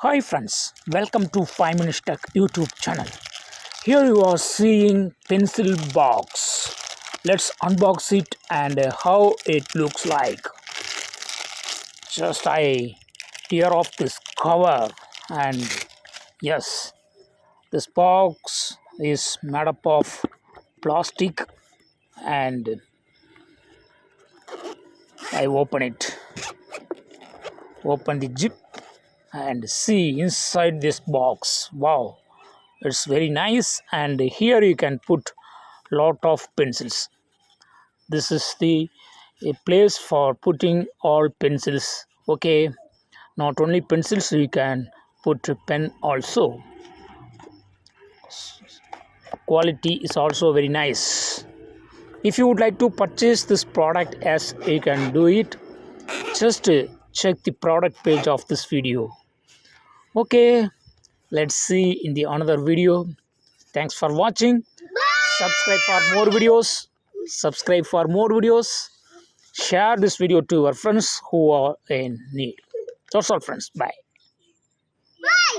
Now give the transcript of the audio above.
Hi friends, welcome to 5 Minutes Tech YouTube channel. Here you are seeing pencil box. Let's unbox it and how it looks like. Just I tear off this cover and yes, this box is made up of plastic and I open it. Open the zip and see inside this box. Wow, it's very nice and here you can put lot of pencils. This is the a place for putting all pencils. Okay, not only pencils, you can put a pen also. Quality is also very nice. If you would like to purchase this product, as you can do it, just check the product page of this video. Okay, let's see in the another video. Thanks for watching. Subscribe for more videos. Subscribe for more videos. Share this video to your friends who are in need. That's all, friends. Bye.